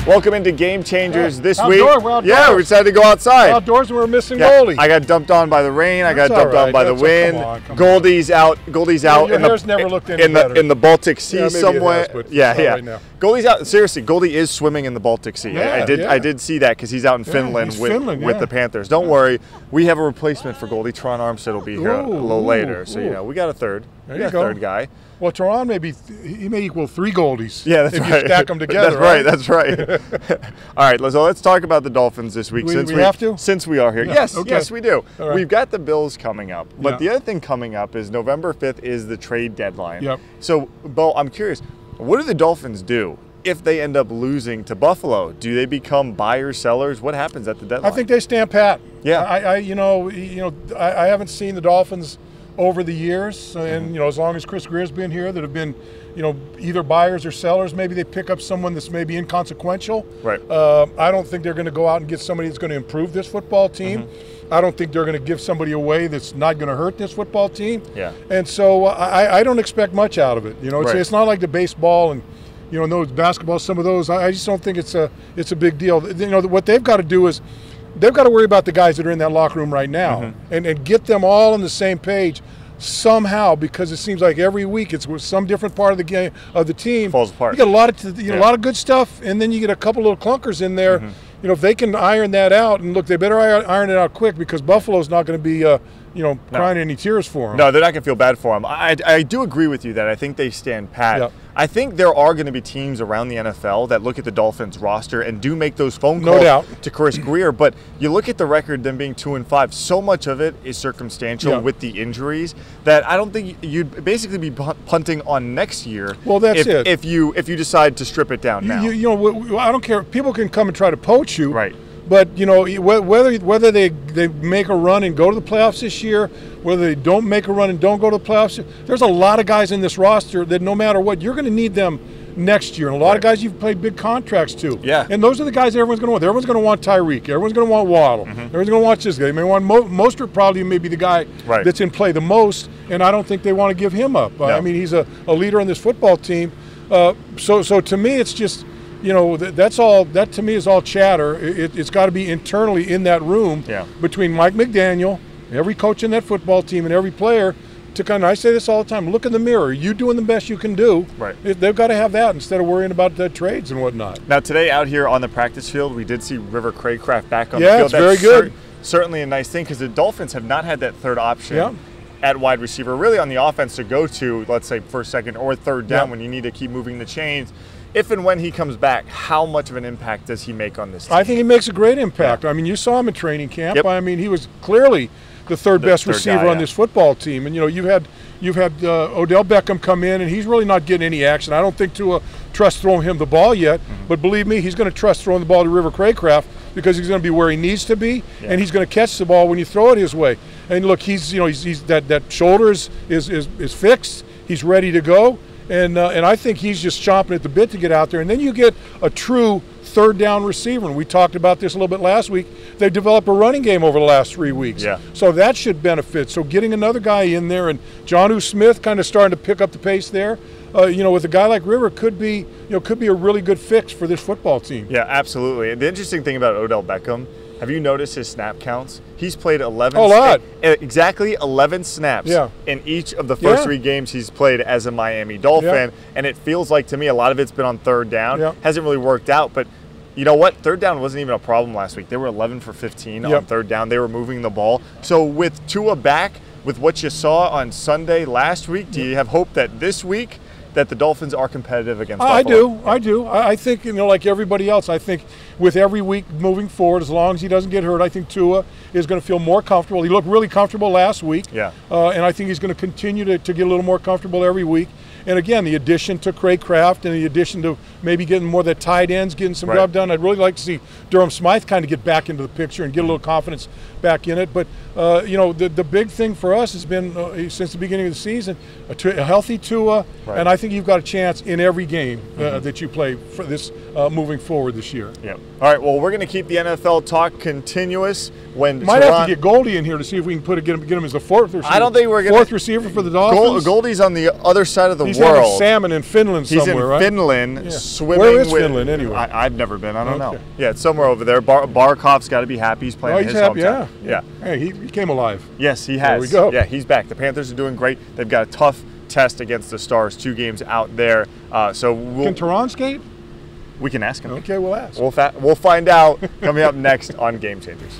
Welcome into Game Changers this Outdoor, week. we're outdoors. Yeah, we decided to go outside. Outdoors, and we're missing Goldie. I got dumped on by the rain. I got dumped on by the wind. Come Goldie's out. Goldie's out your hair's never looked any better. in the Baltic Sea somewhere. Yeah. Right now. Goldie's out. Seriously, Goldie is swimming in the Baltic Sea. I did see that because he's out in Finland with the Panthers. Don't worry, we have a replacement for Goldie. Terron Armstead will be here a little later. So you know, we got a third. We got a third guy. Well, Terron may equal 3 Goldies. Yeah, that's if right. you stack them together. That's right. All right, so let's talk about the Dolphins this week. We have to? Since we are here. Yeah, yes, okay. yes, we do. Right. We've got the Bills coming up, but the other thing coming up is November 5th is the trade deadline. Yep. So, Bo, I'm curious, what do the Dolphins do if they end up losing to Buffalo? Do they become buyers, sellers? What happens at the deadline? I think they stand pat. Yeah. I haven't seen the Dolphins over the years, and as long as Chris Greer's been here, that have been, either buyers or sellers. Maybe they pick up someone that's maybe inconsequential. Right. I don't think they're going to go out and get somebody that's going to improve this football team. I don't think they're going to give somebody away that's not going to hurt this football team. Yeah. And so I don't expect much out of it. It's not like the baseball and those basketball. Some of those, I just don't think it's a big deal. What they've got to do is, they've got to worry about the guys that are in that locker room right now and get them all on the same page somehow, because it seems like every week it's some different part of the game of the team falls apart. You get a lot of a lot of good stuff, and then you get a couple little clunkers in there. If they can iron that out, and look, they better iron it out quick, because Buffalo's not going to be crying any tears for them. No, they're not going to feel bad for them. I do agree with you that I think they stand pat. Yep. I think there are going to be teams around the NFL that look at the Dolphins roster and do make those phone calls to Chris Greer. But you look at the record, them being 2-5. So much of it is circumstantial with the injuries that I don't think you'd basically be punting on next year. Well, that's it. If you decide to strip it down now. I don't care. People can come and try to poach you. Right. But whether they make a run and go to the playoffs this year, whether they don't make a run and don't go to the playoffs, there's a lot of guys in this roster that no matter what, you're going to need them next year. And a lot of guys you've played big contracts to. Yeah. And those are the guys that everyone's going to want. Everyone's going to want Tyreek. Everyone's going to want Waddle. Everyone's going to want this guy. They may want Mostert, probably maybe the guy that's in play the most, and I don't think they want to give him up. No. I mean, he's a leader on this football team. So to me, it's just, that to me is all chatter. It's got to be internally in that room between Mike McDaniel, every coach in that football team, and every player to kind of, I say this all the time, look in the mirror. Are you doing the best you can do? Right. They've got to have that instead of worrying about the trades and whatnot. Now, today out here on the practice field, we did see River Craycraft back on the field. Yeah, it's very good. Certainly a nice thing, because the Dolphins have not had that third option at wide receiver, really on the offense to go to, let's say, first, second, or third down when you need to keep moving the chains. If and when he comes back, how much of an impact does he make on this team? I think he makes a great impact. I mean, you saw him in training camp. I mean, he was clearly the third best receiver on this football team. And you've had Odell Beckham come in, and he's really not getting any action. I don't think Tua trusts throwing him the ball yet, but believe me, he's going to trust throwing the ball to River Craycraft, because he's going to be where he needs to be, and he's going to catch the ball when you throw it his way. And look, he's that shoulder is fixed. He's ready to go. And I think he's just chomping at the bit to get out there. And then you get a true third down receiver. And we talked about this a little bit last week. They developed a running game over the last 3 weeks. Yeah. So that should benefit. So getting another guy in there, and Jonnu Smith kind of starting to pick up the pace there, with a guy like River could be a really good fix for this football team. Yeah, absolutely. And the interesting thing about Odell Beckham, have you noticed his snap counts? He's played 11 exactly 11 snaps in each of the first 3 games he's played as a Miami Dolphin, and it feels like to me a lot of it's been on third down. Hasn't really worked out, but you know what? Third down wasn't even a problem last week. They were 11 for 15 on third down. They were moving the ball. So with Tua back, with what you saw on Sunday last week, do you have hope that this week that the Dolphins are competitive against Buffalo? I do. I think, like everybody else, I think with every week moving forward, as long as he doesn't get hurt, I think Tua is going to feel more comfortable. He looked really comfortable last week. Yeah. And I think he's going to continue to get a little more comfortable every week. And again, the addition to Craycraft and the addition to maybe getting more of the tight ends, getting some job done. I'd really like to see Durham Smythe kind of get back into the picture and get a little confidence back in it. But, the big thing for us has been, since the beginning of the season, a healthy Tua. And I think you've got a chance in every game that you play for this moving forward this year. Yeah. All right, well, we're going to keep the NFL talk continuous. When might have to get Goldie in here to see if we can get him as the fourth receiver. I don't think we're going fourth receiver for the Dolphins. Goldie's on the other side of the world. He's having salmon in Finland somewhere, right? He's in Finland swimming. Where is Finland anyway? I've never been. I don't know. Yeah, it's somewhere over there. Barkov's got to be happy. He's playing his hometown. Yeah. Hey, he came alive. Yes, he has. There we go. Yeah, he's back. The Panthers are doing great. They've got a tough test against the Stars, 2 games out there. Can Terron skate? We can ask him. Okay, we'll ask. We'll find out coming up next on Game Changers.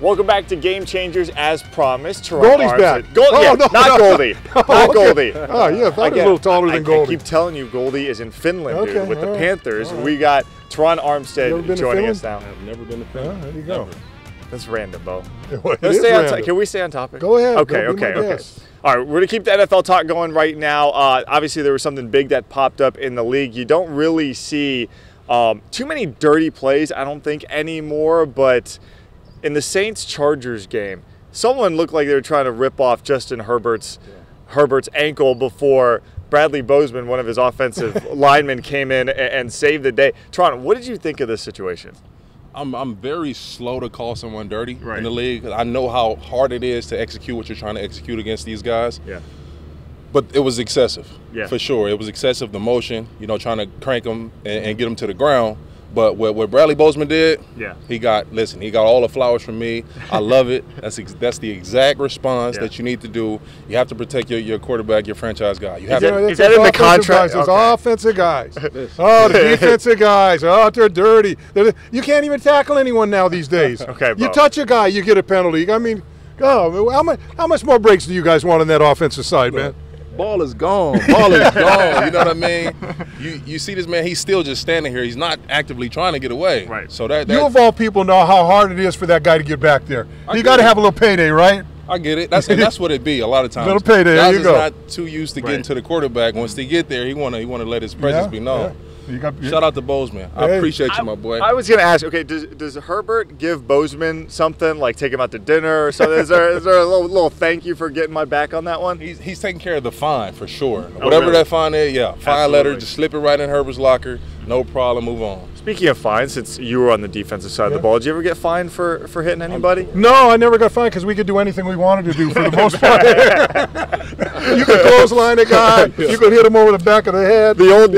Welcome back to Game Changers, as promised. Goldie's back. Not Goldie. Not Goldie. Oh, yeah, I thought he was a little taller than Goldie. I keep telling you, Goldie is in Finland, dude, with the Panthers. Right. We got Terron Armstead joining us now. I've never been to Finland. There you go. That's random, Bo. Can we stay on topic? Go ahead. Okay. All right, we're going to keep the NFL talk going right now. Obviously, there was something big that popped up in the league. You don't really see too many dirty plays, I don't think, anymore, but in the Saints-Chargers game, someone looked like they were trying to rip off Justin Herbert's ankle before Bradley Bozeman, one of his offensive linemen, came in and saved the day. Terron, what did you think of this situation? I'm very slow to call someone dirty in the league. I know how hard it is to execute what you're trying to execute against these guys. Yeah. But it was excessive, for sure. It was excessive, the motion, trying to crank them and get them to the ground. But what Bradley Bozeman did, he got all the flowers from me. I love it. That's the exact response that you need to do. You have to protect your quarterback, your franchise guy. You have is that in the contract? Those offensive guys. Oh, the defensive guys. Oh, they're dirty. You can't even tackle anyone now these days. You touch a guy, you get a penalty. I mean, how much more breaks do you guys want on that offensive side, man? Ball is gone. Ball is gone. You know what I mean? You see this man, he's still just standing here. He's not actively trying to get away. Right. So that you of all people know how hard it is for that guy to get back there. You got to have a little payday, right? I get it. That's what it be a lot of times. Little payday. Guys there you go. Not too used to getting to the quarterback. Once they get there, he wanna let his presence be known. Shout out to Bozeman. I appreciate you, my boy. I was going to ask, okay, does Herbert give Bozeman something, like take him out to dinner or something? Is there a little thank you for getting my back on that one? He's taking care of the fine for sure. Whatever that fine is, fine letter, just slip it right in Herbert's locker. No problem, move on. Speaking of fines, since you were on the defensive side of the ball, did you ever get fined for hitting anybody? No, I never got fined because we could do anything we wanted to do for the most part. You could clothesline a guy, you could hit him over the back of the head. The old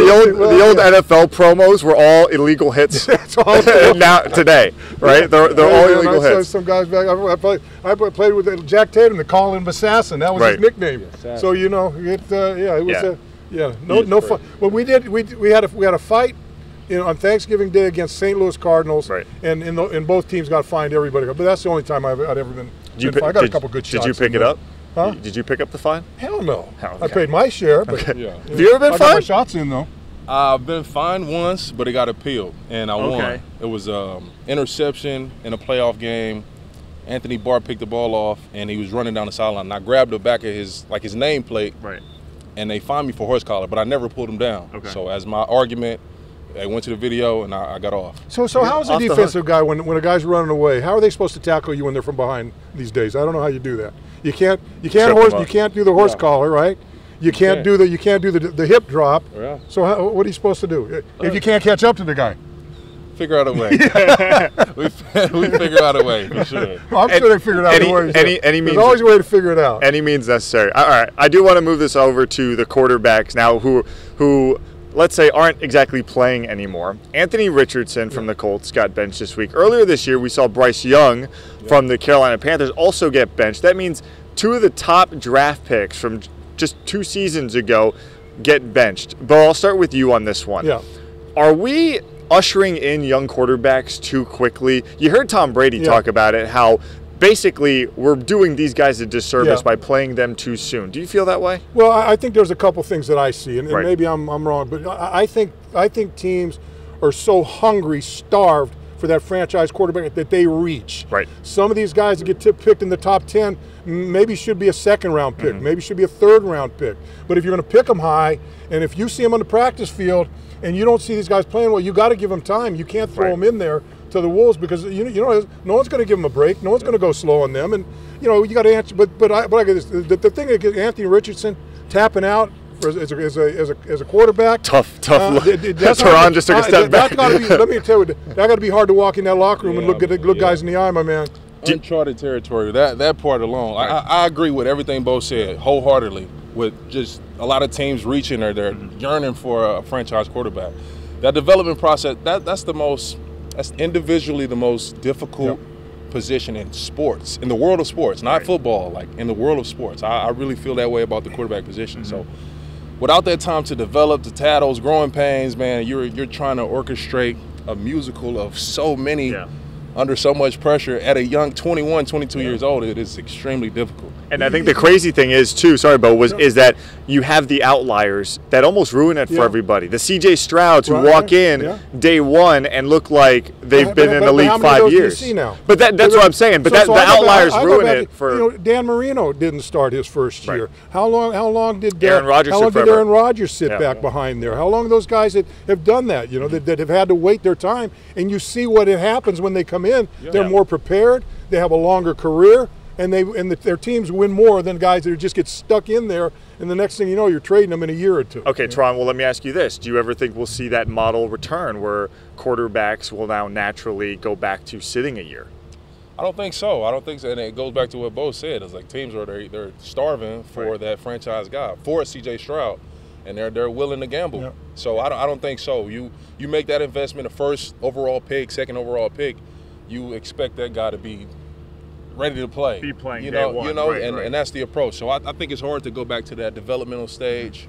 NFL promos were all illegal hits. That's all now today, right? They're all illegal hits. Some guys back. I played with Jack Tatum. They call him Assassin. That was his nickname. So it was no fun. Well, we had a fight, on Thanksgiving Day against St. Louis Cardinals, and both teams got fined. Everybody, but that's the only time I'd ever been. I got a couple good shots. Did you pick it up? Huh? Did you pick up the fine? Hell no. I paid my share. But Have you ever been fined? I got my shots in though. I've been fined once, but it got appealed, and I won. It was interception in a playoff game. Anthony Barr picked the ball off, and he was running down the sideline. And I grabbed the back of his nameplate, and they fined me for horse collar, but I never pulled him down. So as my argument, I went to the video, and I got off. So how's a defensive guy when a guy's running away? How are they supposed to tackle you when they're from behind these days? I don't know how you do that. You can't do the horse collar, right? You can't do the hip drop. Yeah. So what are you supposed to do if you can't catch up to the guy? Figure out a way. we figure out a way for sure. I'm sure they figured out a way. There's always a way to figure it out. Any means necessary. All right, I do want to move this over to the quarterbacks now, who let's say aren't exactly playing anymore. Anthony Richardson from the Colts got benched this week. Earlier this year, we saw Bryce Young from the Carolina Panthers also get benched. That means 2 of the top draft picks from just 2 seasons ago get benched. But I'll start with you on this one. Yeah. Are we ushering in young quarterbacks too quickly? You heard Tom Brady talk about it, how basically we're doing these guys a disservice by playing them too soon. Do you feel that way? Well, I think there's a couple things that I see, and maybe I'm wrong, but I think teams are so hungry, starved for that franchise quarterback that they reach. Right. Some of these guys that get picked in the top 10 maybe should be a second-round pick, maybe should be a third-round pick. But if you're going to pick them high, and if you see them on the practice field and you don't see ththese guys playing well, you got to give them time. You can't throw them in there to the wolves because no one's going to give them a break. No one's going to go slow on them, and you got to answer. But I get this. The thing that Anthony Richardson tapping out as a quarterback. Tough. Terron just took a step back. Let me tell you, that got to be hard to walk in that locker room and look guys in the eye, my man. Uncharted territory. That part alone, I agree with everything Bo said wholeheartedly. With just a lot of teams reaching or they're yearning for a franchise quarterback. That development process, that's individually the most difficult position in sports, in the world of sports, not football, like in the world of sports. I really feel that way about the quarterback position. So without that time to develop, to have those growing pains, man, you're trying to orchestrate a musical of so many under so much pressure at a young 21, 22 years old. It is extremely difficult. And I think the crazy thing is, too, sorry, Bo, is that you have the outliers that almost ruin it for everybody. The C.J. Strouds who walk in day one and look like they've been in the league 5 years. Do you see now? But that's what I'm saying. But the outliers ruin it for. Dan Marino didn't start his first year. How long did Aaron Rodgers sit back behind there? How long are those guys that have done that? That have had to wait their time, and you see what happens when they come in. They're more prepared. They have a longer career. And their teams win more than guys that just get stuck in there, and the next thing you know, you're trading them in a year or two. Okay, Terron, well, let me ask you this. Do you ever think we'll see that model return where quarterbacks will now naturally go back to sitting a year? I don't think so. And it goes back to what Bo said. It's like teams they're starving for that franchise guy, for a C.J. Stroud, and they're willing to gamble. Yeah. So I don't think so. You make that investment, a first overall pick, second overall pick, you expect that guy to be ready to play. Be playing and that's the approach. So I think it's hard to go back to that developmental stage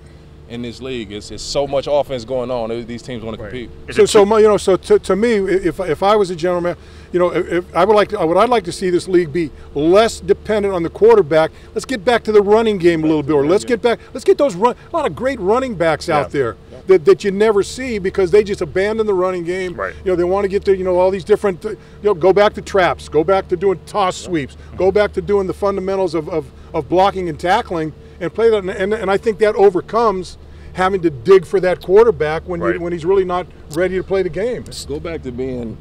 in this league. It's so much offense going on. These teams want to compete. So to me, if I was a general man, I'd like to see this league be less dependent on the quarterback. Let's get back to the running game a little bit, or let's get those a lot of great running backs out there that you never see because they just abandon the running game. Right. They want to get to all these different. Go back to traps. Go back to doing toss sweeps. Go back to doing the fundamentals of blocking and tackling. And play that, and I think that overcomes having to dig for that quarterback when he's really not ready to play the game. Let's go back to being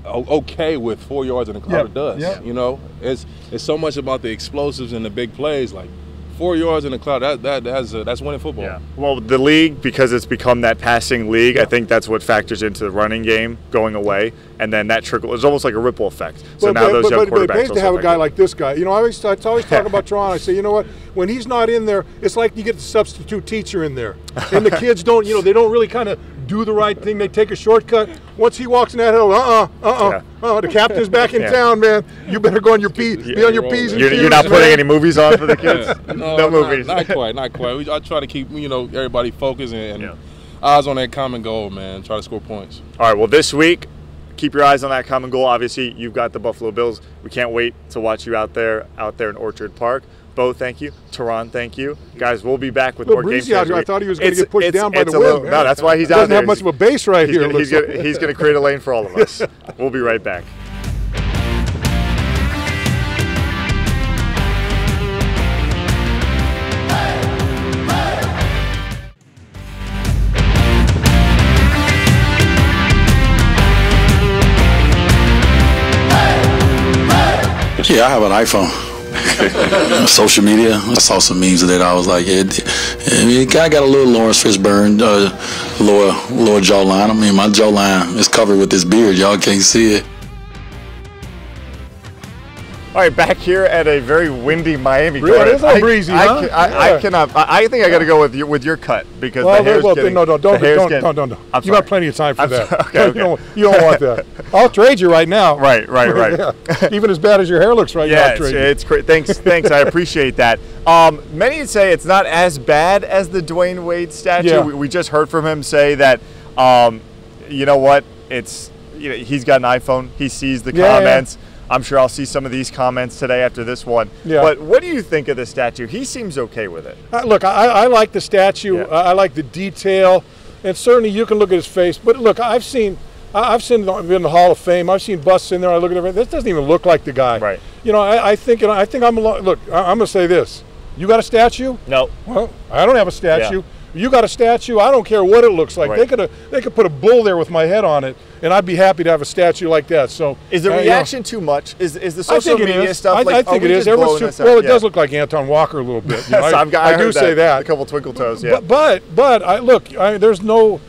okay with 4 yards in a cloud of dust. Yeah. It's so much about the explosives and the big plays. Like 4 yards in the cloud, that's winning football. Yeah. Well, the league, because it's become that passing league, I think that's what factors into the running game going away, and then that trickle. It's almost like a ripple effect. So now those young quarterbacks. But it pays to have a guy like this guy. I always talk about Toronto. I say, you know what? When he's not in there, it's like you get the substitute teacher in there, and the kids don't. They don't really kind of do the right thing. They take a shortcut. Once he walks in that hill, the captain's back in town, man. You better go on your P's. Be on your P's and Q's. You're not putting any movies on for the kids. No movies. Not quite. I try to keep everybody focused and eyes on that common goal, man. Try to score points. All right. Well, this week, keep your eyes on that common goal. Obviously, you've got the Buffalo Bills. We can't wait to watch you out there in Orchard Park. Bo, thank you. Terron, thank you. Guys, we'll be back with more games. I thought he was going to get pushed down by the wind. No, that's why he's out there. Doesn't have much of a base right here. He's going to create a lane for all of us. We'll be right back. Yeah, I have an iPhone. Social media. I saw some memes of that. I was like, I got a little Lawrence Fishburne lower jawline. I mean, my jawline is covered with this beard. Y'all can't see it. All right, back here at a very windy Miami. Really? It is a little breezy, huh? I cannot. I think I got to go with your cut because the hair's getting. No, don't. You got plenty of time for that. Okay. You don't want that. I'll trade you right now. Right. Yeah. Even as bad as your hair looks right now. Yeah, it's great. Thanks. I appreciate that. Many would say it's not as bad as the Dwayne Wade statue. Yeah. We just heard from him say that. You know what? He's got an iPhone. He sees the comments. Yeah. I'm sure I'll see some of these comments today after this one. Yeah. But what do you think of the statue? He seems okay with it. Look, I like the statue. Yeah. I like the detail, and certainly you can look at his face. But look, I've been in the Hall of Fame. I've seen busts in there. I look at everything. This doesn't even look like the guy. Right. I think I'm look. I'm gonna say this. You got a statue? No. Well, I don't have a statue. Yeah. You got a statue, I don't care what it looks like. Right. They could put a bull there with my head on it, and I'd be happy to have a statue like that. So is the reaction too much? Is the social media stuff? I think it is. Well, it does look like Anton Walker a little bit. You know? I do say that. A couple twinkle toes. Yeah. But there's no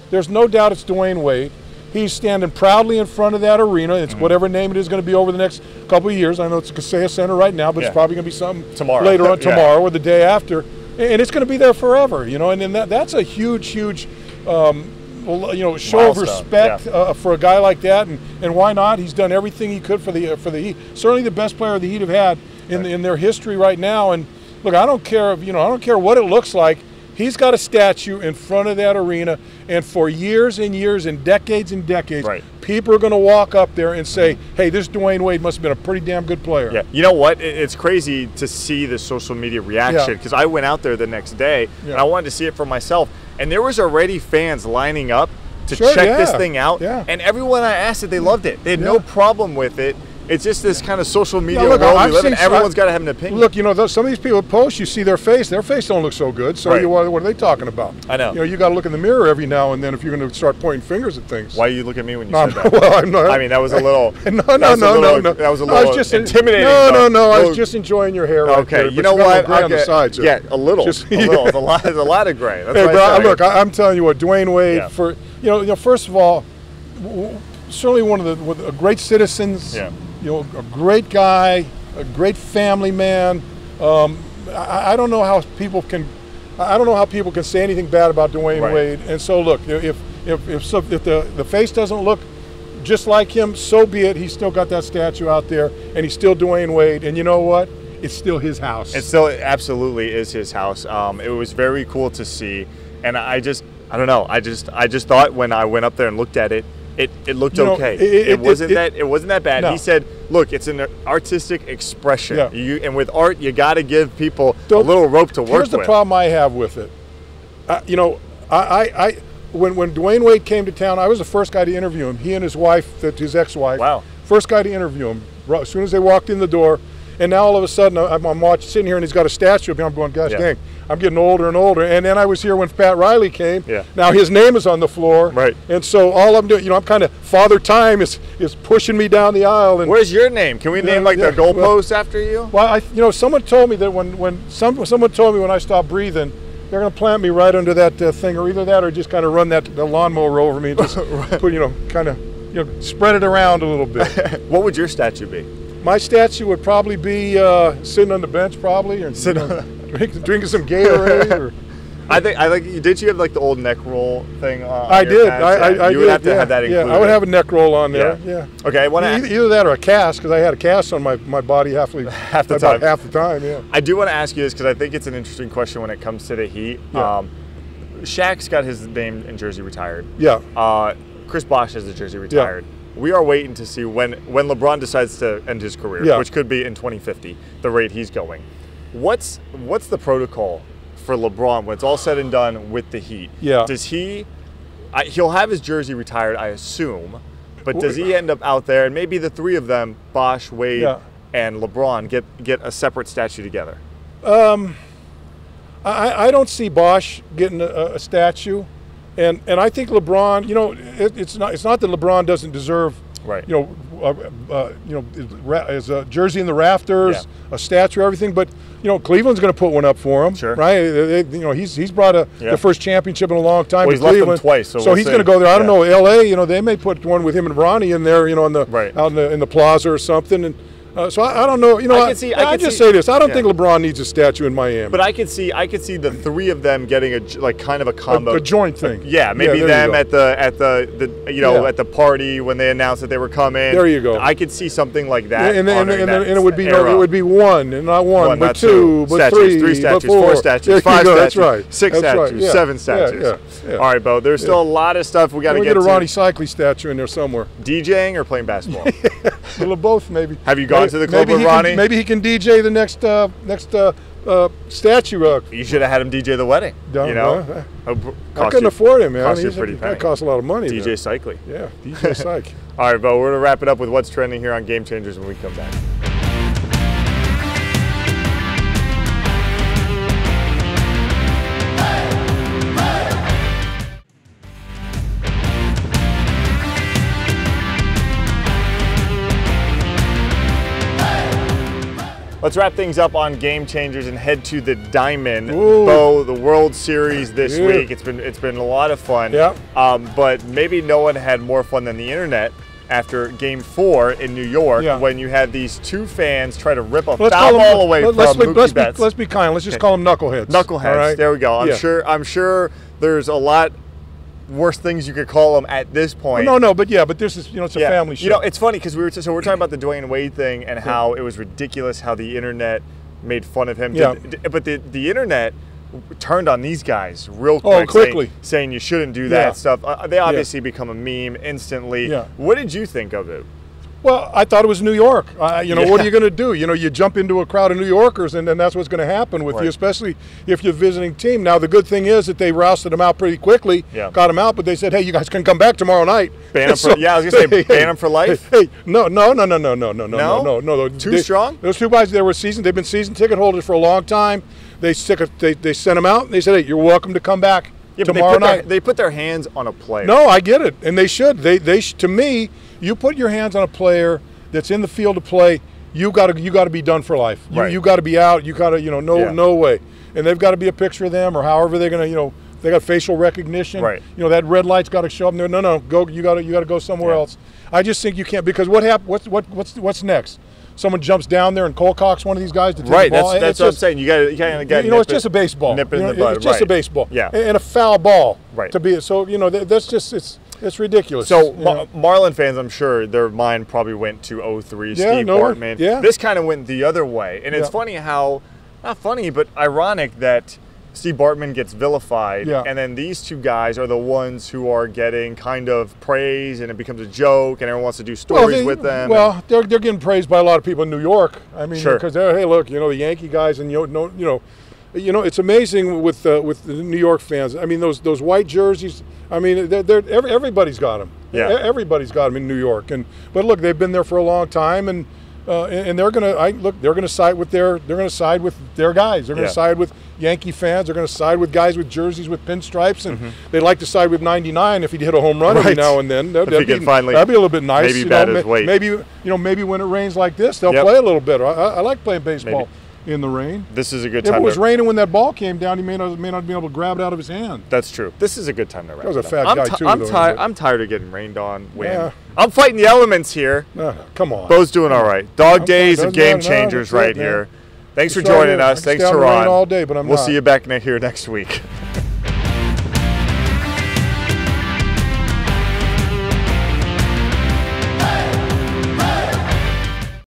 doubt it's Dwayne Wade. He's standing proudly in front of that arena. It's whatever name it is going to be over the next couple of years. I know it's Kaseya Center right now, but it's probably going to be something later on tomorrow or the day after. And it's going to be there forever, you know. And then that's a huge, show of respect for a guy like that. And why not? He's done everything he could for the Heat. Certainly the best player the Heat have had in their history right now. And look, I don't care what it looks like. He's got a statue in front of that arena, and for years and years and decades, people are going to walk up there and say, hey, this Dwayne Wade must have been a pretty damn good player. Yeah. You know what? It's crazy to see the social media reaction, because I went out there the next day, and I wanted to see it for myself, and there was already fans lining up to check this thing out, and everyone I asked it, they loved it. They had no problem with it. It's just this kind of social media world we live in. Everyone's got to have an opinion. Look, some of these people post, you see their face. Their face don't look so good. So what are they talking about? I know. You got to look in the mirror every now and then if you're going to start pointing fingers at things. Why you look at me when you said that? Well, I'm not. I mean, that was a little. No. That was a little intimidating. No. I was just enjoying your hair. Okay, right you know what? On the sides. Yeah, a little. There's a lot of gray. That's hey, bro, look, I'm telling you what, Dwayne Wade. For first of all, certainly one of the great citizens. Yeah. A great guy, a great family man. I don't know how people can say anything bad about Dwayne Wade. And so look, if the face doesn't look just like him, so be it. He's still got that statue out there, and he's still Dwayne Wade. And you know what? It's still his house. It still absolutely is his house. It was very cool to see, and I don't know. I just thought when I went up there and looked at it. It looked okay. It wasn't that bad. No. He said, "Look, it's an artistic expression. And with art, you got to give people a little rope to work with." Here's the problem I have with it. When Dwayne Wade came to town, I was the first guy to interview him. He and his wife, his ex-wife. Wow. First guy to interview him. As soon as they walked in the door, and now all of a sudden I'm sitting here and he's got a statue of him. I'm going, gosh dang, I'm getting older and older. And then I was here when Pat Riley came. Yeah. Now his name is on the floor. Right. And so all I'm doing, I'm kind of Father Time is pushing me down the aisle. And where's your name? Can we name the goalpost after you? Well, someone told me that someone told me when I stopped breathing, they're going to plant me right under that thing, or either that, or just kind of run the lawnmower over me and just put, spread it around a little bit. What would your statue be? My statue would probably be sitting on the bench, probably, or drinking some Gatorade. Or I think. Did you have like the old neck roll thing? I did. You would have to have that included. Yeah, I would have a neck roll on there. Yeah. Okay. Either that or a cast, because I had a cast on my body half the time. Yeah. I do want to ask you this because I think it's an interesting question when it comes to the Heat. Yeah. Shaq's got his name and jersey retired. Yeah. Chris Bosh has the jersey retired. Yeah. We are waiting to see when LeBron decides to end his career, which could be in 2050, the rate he's going. What's the protocol for LeBron when it's all said and done with the Heat? Yeah. Does he'll have his jersey retired, I assume, but does he end up out there, and maybe the three of them, Bosh, Wade, and LeBron, get a separate statue together? I don't see Bosh getting a statue. And I think LeBron, it's not that LeBron doesn't deserve, as a jersey in the rafters, a statue, everything. But Cleveland's going to put one up for him, right? He's brought the first championship in a long time. Well, he's Cleveland. left them twice, so he's going to go there. I don't know, LA. They may put one with him and Ronnie in there, out in the plaza or something. And so I don't know. I just say this. I don't think LeBron needs a statue in Miami. But I could see the three of them getting a kind of a combo, a joint thing. Maybe them at the party when they announced that they were coming. There you go. I could see something like that. And it would be one, and not one, but two, but three statues, but 4 statues, 5 statues, that's right. 6 statues, 7 statues. Yeah. All right, Bo. There's still a lot of stuff we got to get to. Get a Ronnie Cycli statue in there somewhere. DJing or playing basketball? A little both, maybe. Have you gone to the club with Ronnie? Maybe he can DJ the next statue. You should have had him DJ the wedding. I couldn't afford him, man. That costs a lot of money. DJ Cycli. Yeah, DJ Cycli. All right, Bo, we're going to wrap it up with what's trending here on Game Changers when we come back. Let's wrap things up on Game Changers and head to the Diamond. Bo, the World Series this week. It's been a lot of fun. Yeah. But maybe no one had more fun than the internet after Game 4 in New York, when you had these two fans try to rip a foul ball away from Mookie Betts. Let's be kind. Let's just call them knuckleheads. Knuckleheads. Right? There we go. I'm sure there's a lot worse things you could call them at this point. Well, no, but this is, it's a family show. It's funny because we're talking about the Dwayne Wade thing and how it was ridiculous how the internet made fun of him. But the internet turned on these guys real quick, saying you shouldn't do that stuff. They obviously become a meme instantly. What did you think of it? Well, I thought it was New York. What are you going to do? You jump into a crowd of New Yorkers, and then that's what's going to happen with you, especially if you're a visiting team. Now, the good thing is that they rousted them out pretty quickly, got them out, but they said, hey, you guys can come back tomorrow night. Ban them for, I was going to say, ban them for life? Hey, no. Too strong? Those two guys, they've been season ticket holders for a long time. They sent them out, and they said, hey, you're welcome to come back tomorrow night. They put their hands on a player. No, I get it, and they should. To me, you put your hands on a player that's in the field to play, you got to be done for life. You got to be out. You got to, no way. And they've got to be a picture of them, or however they're going to, they got facial recognition. Right. That red light's got to show up there. No, go. You got to go somewhere else. I just think you can't, because what happened? What's next? Someone jumps down there and cold cocks one of these guys to take the ball. That's what I'm saying. You got to it's just a baseball. Nip in the bud. It's just a baseball. Yeah. And a foul ball. Right. To be so. That's just it's ridiculous. So Marlin fans, I'm sure their mind probably went to 03, Steve Bartman. Yeah. This kind of went the other way, and it's funny how, not funny, but ironic that Steve Bartman gets vilified, and then these two guys are the ones who are getting kind of praise, and it becomes a joke, and everyone wants to do stories with them. Well, they're getting praised by a lot of people in New York. I mean, because hey, look, the Yankee guys, and it's amazing with the New York fans. I mean, those white jerseys. I mean, everybody's got them. Yeah, everybody's got them in New York. But look, they've been there for a long time, and they're gonna side with their guys. They're gonna side with Yankee fans. They're gonna side with guys with jerseys with pinstripes, and they like to side with 99 if he'd hit a home run every now and then. That'd be a little bit nice. Maybe bat his weight. Maybe when it rains like this, they'll play a little bit. I like playing baseball. In the rain. This is a good time. If it was raining when that ball came down, he may not be able to grab it out of his hand. That's true. This is a good time to wrap it up. That was a fat guy, too. I'm tired of getting rained on. I'm fighting the elements here. Come on. Bo's doing all right. Dog days of Game Changers right here. Thanks for joining us. Thanks, Terron. All day, but I'm We'll see you back here next week.